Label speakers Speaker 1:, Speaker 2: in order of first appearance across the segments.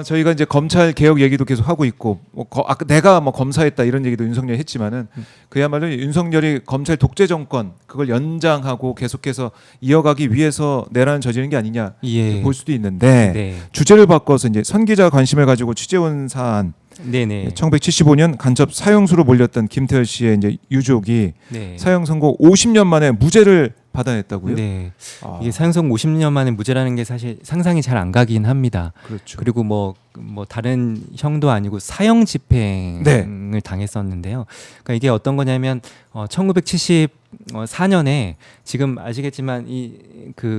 Speaker 1: 저희가 이제 검찰 개혁 얘기도 계속 하고 있고 아까 내가 뭐 검사했다 이런 얘기도 윤석열이 했지만은 그야말로 윤석열이 검찰 독재 정권 그걸 연장하고 계속해서 이어가기 위해서 내란을 저지른 게 아니냐
Speaker 2: 예.
Speaker 1: 볼 수도 있는데
Speaker 2: 네.
Speaker 1: 주제를 바꿔서 이제 선 기자 관심을 가지고 취재온 사안
Speaker 2: 네네.
Speaker 1: 1975년 간첩 사형수로 몰렸던 김태열 씨의 이제 유족이
Speaker 2: 네.
Speaker 1: 사형 선고 50년 만에 무죄를 받아냈다고요?
Speaker 2: 네.
Speaker 1: 아,
Speaker 2: 이게 사형선 50년 만에 무죄라는 게 사실 상상이 잘 안 가긴 합니다.
Speaker 1: 그렇죠.
Speaker 2: 그리고 뭐 다른 형도 아니고 사형 집행을
Speaker 1: 네.
Speaker 2: 당했었는데요. 그러니까 이게 어떤 거냐면 1974년에 지금 아시겠지만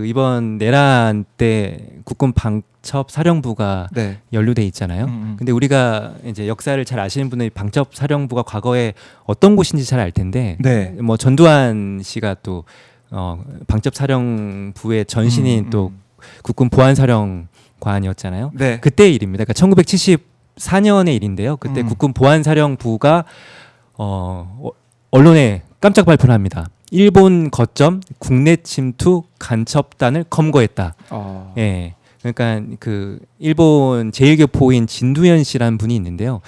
Speaker 2: 이번 내란 때 국군 방첩 사령부가
Speaker 1: 네.
Speaker 2: 연루돼 있잖아요. 근데 우리가 이제 역사를 잘 아시는 분들이 방첩 사령부가 과거에 어떤 곳인지 잘 알 텐데
Speaker 1: 네.
Speaker 2: 뭐 전두환 씨가 또 방첩 사령부의 전신인 또 국군 보안사령관이었잖아요.
Speaker 1: 네.
Speaker 2: 그때의 일입니다. 그러니까 1974년의 일인데요. 그때 국군 보안사령부가 언론에 깜짝 발표를 합니다. 일본 거점 국내 침투 간첩단을 검거했다. 예. 그러니까 그 일본 제1교포인 진두현 씨라는 분이 있는데요.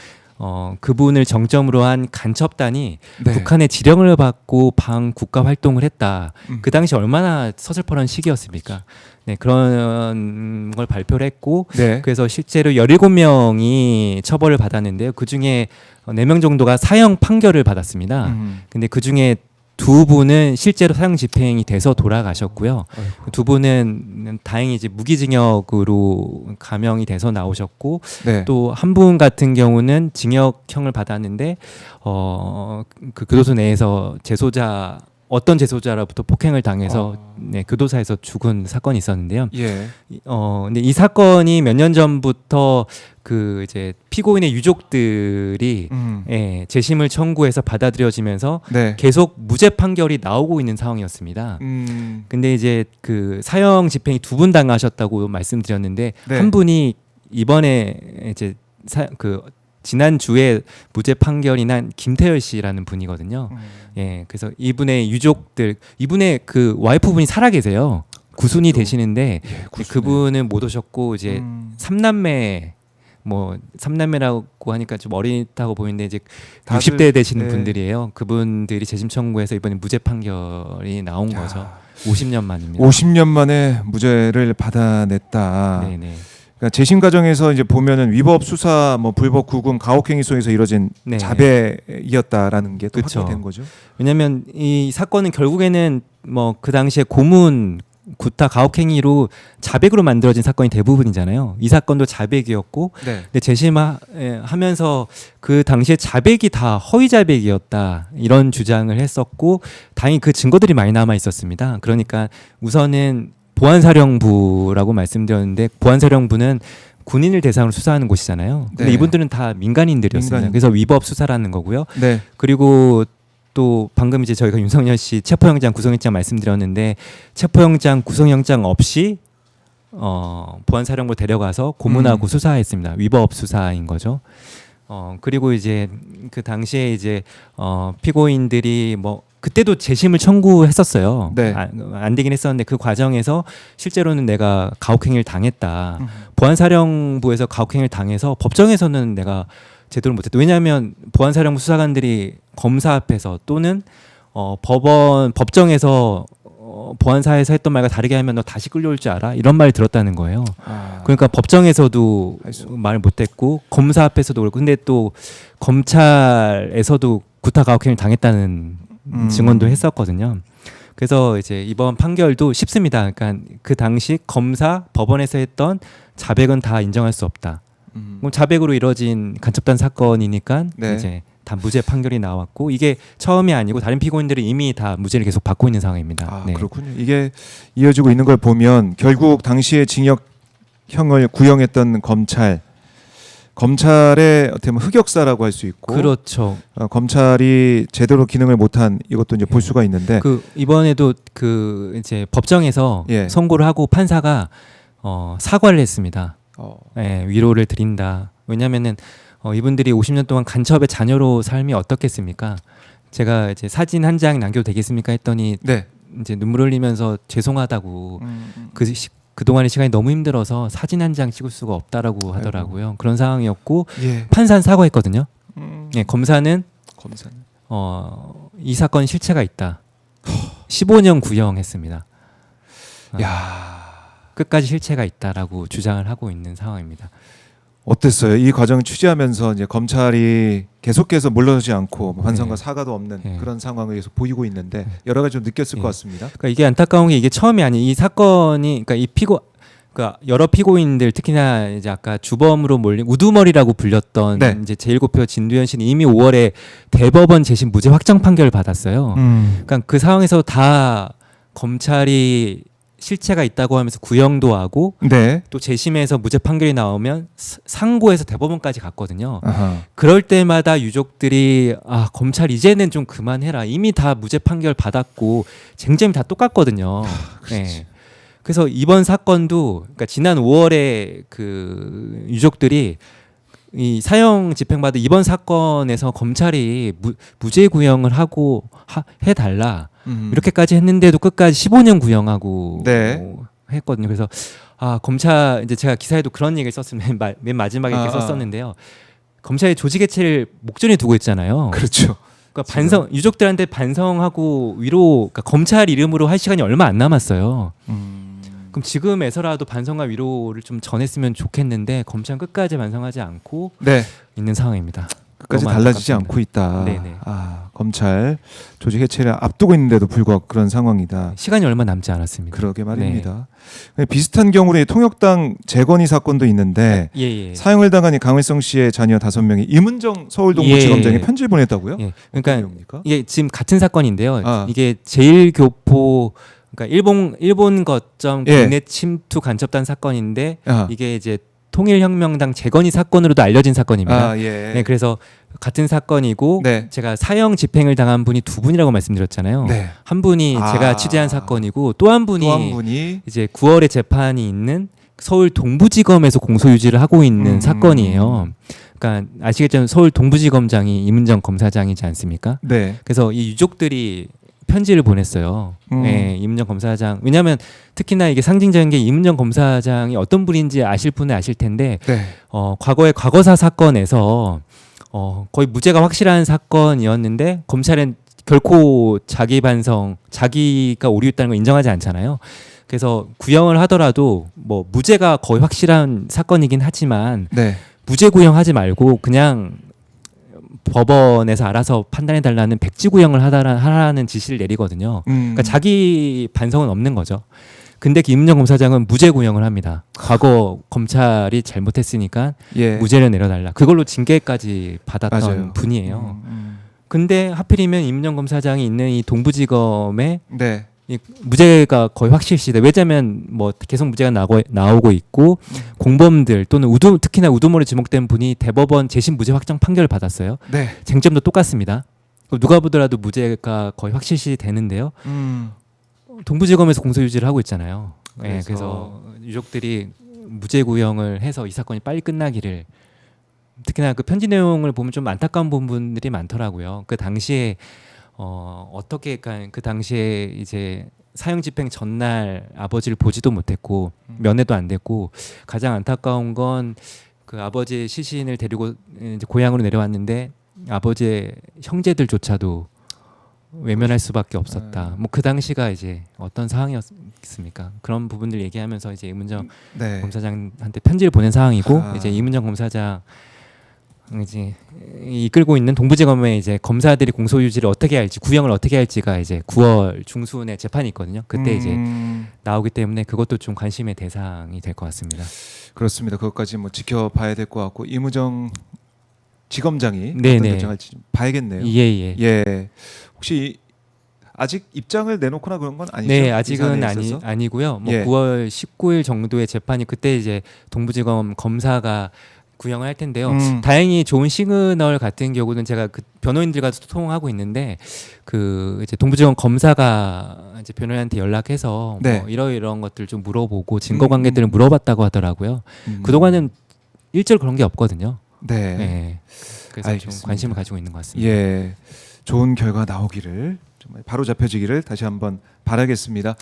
Speaker 2: 그분을 정점으로 한 간첩단이
Speaker 1: 네.
Speaker 2: 북한의 지령을 받고 반국가 활동을 했다. 그 당시 얼마나 서슬퍼런 시기였습니까? 네, 그런 걸 발표를 했고
Speaker 1: 네.
Speaker 2: 그래서 실제로 17명이 처벌을 받았는데요. 그중에 4명 정도가 사형 판결을 받았습니다. 근데 그중에 2분은 실제로 사형 집행이 돼서 돌아가셨고요. 두 분은 다행히 이제 무기징역으로 감형이 돼서 나오셨고
Speaker 1: 네.
Speaker 2: 또 한 분 같은 경우는 징역형을 받았는데 그 교도소 내에서 어떤 재소자로부터 폭행을 당해서 네, 교도소에서 죽은 사건이 있었는데요.
Speaker 1: 예.
Speaker 2: 근데 이 사건이 몇 년 전부터 그 이제 피고인의 유족들이 예, 재심을 청구해서 받아들여지면서
Speaker 1: 네.
Speaker 2: 계속 무죄 판결이 나오고 있는 상황이었습니다. 근데 이제 그 사형 집행이 2분 당하셨다고 말씀드렸는데
Speaker 1: 네.
Speaker 2: 한 분이 이번에 이제 지난 주에 무죄 판결이 난 김태열 씨라는 분이거든요. 예, 그래서 이분의 유족들, 이분의 그 와이프분이 살아 계세요. 구순이 되시는데
Speaker 1: 예,
Speaker 2: 그분은 못 오셨고 이제 삼남매라고 하니까 좀 어리다고 보이는데 이제
Speaker 1: 다들,
Speaker 2: 60대 되시는
Speaker 1: 네.
Speaker 2: 분들이에요. 그분들이 재심 청구해서 이번에 무죄 판결이 나온 거죠. 50년 만입니다.
Speaker 1: 50년 만에 무죄를 받아냈다.
Speaker 2: 네네.
Speaker 1: 그러니까 재심 과정에서 이제 보면은 위법 수사, 뭐 불법 구금, 가혹행위 속에서 이뤄진
Speaker 2: 네.
Speaker 1: 자백이었다라는 게 또
Speaker 2: 그쵸.
Speaker 1: 확인된 거죠.
Speaker 2: 왜냐하면 이 사건은 결국에는 뭐 그 당시에 고문, 구타, 가혹행위로 자백으로 만들어진 사건이 대부분이잖아요. 이 사건도 자백이었고,
Speaker 1: 네.
Speaker 2: 근데 재심하면서 그 당시에 자백이 다 허위 자백이었다 이런 주장을 했었고, 다행히 그 증거들이 많이 남아 있었습니다. 그러니까 우선은 보안사령부라고 말씀드렸는데 보안사령부는 군인을 대상으로 수사하는 곳이잖아요. 근데
Speaker 1: 네.
Speaker 2: 이분들은 다 민간인들이었습니다.
Speaker 1: 민간인.
Speaker 2: 그래서 위법 수사라는 거고요.
Speaker 1: 네.
Speaker 2: 그리고 또 방금 이제 저희가 윤석열 씨 체포영장 구속영장 말씀드렸는데 체포영장 구속영장 없이 보안사령부 데려가서 고문하고 수사했습니다. 위법 수사인 거죠. 그리고 이제 그 당시에 이제 피고인들이 뭐 그때도 재심을 청구했었어요.
Speaker 1: 네.
Speaker 2: 안 되긴 했었는데 그 과정에서 실제로는 내가 가혹행위를 당했다. 보안사령부에서 가혹행위를 당해서 법정에서는 내가 제대로 못했다. 왜냐하면 보안사령부 수사관들이 검사 앞에서 또는 법정에서 보안사에서 했던 말과 다르게 하면 너 다시 끌려올 줄 알아? 이런 말을 들었다는 거예요. 그러니까 법정에서도 말 못했고 검사 앞에서도 그렇고 근데 또 검찰에서도 구타 가혹행위를 당했다는 증언도 했었거든요. 그래서 이제 이번 판결도 쉽습니다. 그러니까 그 당시 검사 법원에서 했던 자백은 다 인정할 수 없다. 그럼 자백으로 이뤄진 간첩단 사건이니까
Speaker 1: 네.
Speaker 2: 이제 다 무죄 판결이 나왔고 이게 처음이 아니고 다른 피고인들이 이미 다 무죄를 계속 받고 있는 상황입니다. 네.
Speaker 1: 그렇군요. 이게 이어지고 있는 걸 보면 결국 당시에 징역형을 구형했던 검찰의 어떻게 보면 흑역사라고 할 수 있고,
Speaker 2: 그렇죠.
Speaker 1: 검찰이 제대로 기능을 못한 이것도 이제 볼 수가 있는데,
Speaker 2: 그 이번에도 그 이제 법정에서
Speaker 1: 예.
Speaker 2: 선고를 하고 판사가 사과를 했습니다. 예, 위로를 드린다. 왜냐하면은 이분들이 50년 동안 간첩의 자녀로 삶이 어떻겠습니까? 제가 이제 사진 한 장 남겨도 되겠습니까? 했더니
Speaker 1: 네.
Speaker 2: 이제 눈물 흘리면서 죄송하다고 그동안의 시간이 너무 힘들어서 사진 한 장 찍을 수가 없다라고 하더라고요. 그런 상황이었고
Speaker 1: 예.
Speaker 2: 판사는 사과했거든요. 예, 검사는
Speaker 1: 검사는
Speaker 2: 이 사건 실체가 있다. 15년 구형했습니다.
Speaker 1: 야.
Speaker 2: 끝까지 실체가 있다라고 주장을 하고 있는 상황입니다.
Speaker 1: 어땠어요? 이 과정을 취재하면서 이제 검찰이 계속해서 물러서지 않고 뭐 반성과
Speaker 2: 네.
Speaker 1: 사과도 없는
Speaker 2: 네.
Speaker 1: 그런 상황을 계속 보이고 있는데 여러 가지 좀 느꼈을
Speaker 2: 네.
Speaker 1: 것 같습니다.
Speaker 2: 그러니까 이게 안타까운 게 이게 처음이 아니 이 사건이 그러니까 그러니까 여러 피고인들 특히나 이제 아까 주범으로 몰린 우두머리라고 불렸던
Speaker 1: 네.
Speaker 2: 이제 제1고표 진두현 씨는 이미 5월에 대법원 재심 무죄 확정 판결을 받았어요. 그러니까 그 상황에서 다 검찰이 실체가 있다고 하면서 구형도 하고
Speaker 1: 네.
Speaker 2: 또 재심에서 무죄 판결이 나오면 상고에서 대법원까지 갔거든요.
Speaker 1: 아하.
Speaker 2: 그럴 때마다 유족들이 검찰 이제는 좀 그만해라. 이미 다 무죄 판결 받았고 쟁점이 다 똑같거든요. 네. 그래서 이번 사건도 그러니까 지난 5월에 그 유족들이 이 사형 집행받은 이번 사건에서 검찰이 무죄 구형을 하고 해달라 이렇게까지 했는데도 끝까지 15년 구형하고
Speaker 1: 네.
Speaker 2: 했거든요. 그래서 검찰 이제 제가 기사에도 그런 얘기를 썼습니다. 맨 마지막에 이렇게 썼었는데요. 검찰이 조직 해체를 목전에 두고 있잖아요.
Speaker 1: 그렇죠.
Speaker 2: 그러니까 유족들한테 반성하고 위로 그러니까 검찰 이름으로 할 시간이 얼마 안 남았어요. 그럼 지금에서라도 반성과 위로를 좀 전했으면 좋겠는데 검찰은 끝까지 반성하지 않고
Speaker 1: 네.
Speaker 2: 있는 상황입니다.
Speaker 1: 끝까지
Speaker 2: 너무
Speaker 1: 달라지지
Speaker 2: 안타깝습니다.
Speaker 1: 않고 있다.
Speaker 2: 네네.
Speaker 1: 검찰 조직 해체를 앞두고 있는데도 불구하고 그런 상황이다.
Speaker 2: 시간이 얼마 남지 않았습니다.
Speaker 1: 그러게 말입니다. 비슷한 경우로 이 통역당 재건이 사건도 있는데
Speaker 2: 예.
Speaker 1: 사형을 당한 이 강일성 씨의 자녀 5명이 임은정 서울동부지검장에
Speaker 2: 예.
Speaker 1: 편지를 보냈다고요?
Speaker 2: 예.
Speaker 1: 어떤
Speaker 2: 그러니까
Speaker 1: 내용입니까?
Speaker 2: 이게 지금 같은 사건인데요.
Speaker 1: 아.
Speaker 2: 이게 제1교포 그러니까 일본 거점
Speaker 1: 예.
Speaker 2: 국내 침투 간첩단 사건인데
Speaker 1: 아하.
Speaker 2: 이게 이제 통일혁명당 재건이 사건으로도 알려진 사건입니다.
Speaker 1: 예.
Speaker 2: 네, 그래서 같은 사건이고
Speaker 1: 네.
Speaker 2: 제가 사형 집행을 당한 분이 두 분이라고 말씀드렸잖아요.
Speaker 1: 네.
Speaker 2: 한 분이 제가 취재한 사건이고 또 한 분이
Speaker 1: 또 한 분이
Speaker 2: 이제 9월에 재판이 있는 서울 동부지검에서 공소유지를 하고 있는 사건이에요. 그러니까 아시겠지만 서울 동부지검장이 임은정 검사장이지 않습니까?
Speaker 1: 네.
Speaker 2: 그래서 이 유족들이 편지를 보냈어요. 네, 임은정 검사장. 왜냐하면 특히나 이게 상징적인 게 임은정 검사장이 어떤 분인지 아실 분은 아실 텐데
Speaker 1: 네.
Speaker 2: 과거의 과거사 사건에서 거의 무죄가 확실한 사건이었는데 검찰은 결코 자기가 오류했다는 걸 인정하지 않잖아요. 그래서 구형을 하더라도 뭐 무죄가 거의 확실한 사건이긴 하지만
Speaker 1: 네.
Speaker 2: 무죄 구형하지 말고 그냥 법원에서 알아서 판단해 달라는 백지 구형을 하라는 지시를 내리거든요. 그러니까 자기 반성은 없는 거죠. 근데 김은정 검사장은 무죄 구형을 합니다. 과거 검찰이 잘못했으니까
Speaker 1: 예.
Speaker 2: 무죄를 내려달라. 그걸로 징계까지 받았던
Speaker 1: 맞아요.
Speaker 2: 분이에요. 근데 하필이면 임은정 검사장이 있는 이 동부지검에
Speaker 1: 네.
Speaker 2: 이 무죄가 거의 확실시돼. 왜냐하면 뭐 계속 무죄가 나오고 있고 공범들 또는 특히나 우두머리 지목된 분이 대법원 재심 무죄 확정 판결을 받았어요.
Speaker 1: 네.
Speaker 2: 쟁점도 똑같습니다. 누가 보더라도 무죄가 거의 확실시 되는데요. 동부지검에서 공소유지를 하고 있잖아요. 네, 그래서 유족들이 무죄 구형을 해서 이 사건이 빨리 끝나기를 특히나 그 편지 내용을 보면 좀 안타까운 부분들이 많더라고요. 그 당시에 어떻게 그 당시에 이제 사형 집행 전날 아버지를 보지도 못했고 면회도 안 됐고 가장 안타까운 건 그 아버지의 시신을 데리고 이제 고향으로 내려왔는데 아버지의 형제들조차도 외면할 수밖에 없었다. 뭐 그 당시가 이제 어떤 상황이었습니까? 그런 부분들 얘기하면서 이제 임은정
Speaker 1: 네.
Speaker 2: 검사장한테 편지를 보낸 상황이고
Speaker 1: 아.
Speaker 2: 이제 임은정 검사장 이제 이끌고 있는 동부지검의 이제 검사들이 공소유지를 어떻게 할지 구형을 어떻게 할지가 이제 9월 중순에 재판이 있거든요. 그때 이제 나오기 때문에 그것도 좀 관심의 대상이 될 것 같습니다.
Speaker 1: 그렇습니다. 그것까지 뭐 지켜봐야 될 것 같고 임은정 지검장이
Speaker 2: 네네.
Speaker 1: 어떤 결정할지 좀 봐야겠네요.
Speaker 2: 예.
Speaker 1: 예. 혹시 아직 입장을 내놓거나 그런 건 아니죠?
Speaker 2: 네,
Speaker 1: 이
Speaker 2: 아직은
Speaker 1: 사안에 있어서?
Speaker 2: 아니고요. 뭐
Speaker 1: 예.
Speaker 2: 9월 19일 정도의 재판이 그때 이제 동부지검 검사가 구형을 할 텐데요. 다행히 좋은 시그널 같은 경우는 제가 그 변호인들과 소통하고 있는데 그 이제 동부지검 검사가 이제 변호인한테 연락해서
Speaker 1: 네.
Speaker 2: 뭐 이런 것들 좀 물어보고 증거 관계들을 물어봤다고 하더라고요. 그동안은 일절 그런 게 없거든요.
Speaker 1: 네.
Speaker 2: 네. 그래서
Speaker 1: 알겠습니다.
Speaker 2: 좀 관심을 가지고 있는 것 같습니다.
Speaker 1: 예. 좋은 결과 나오기를 정말 바로 잡혀지기를 다시 한번 바라겠습니다.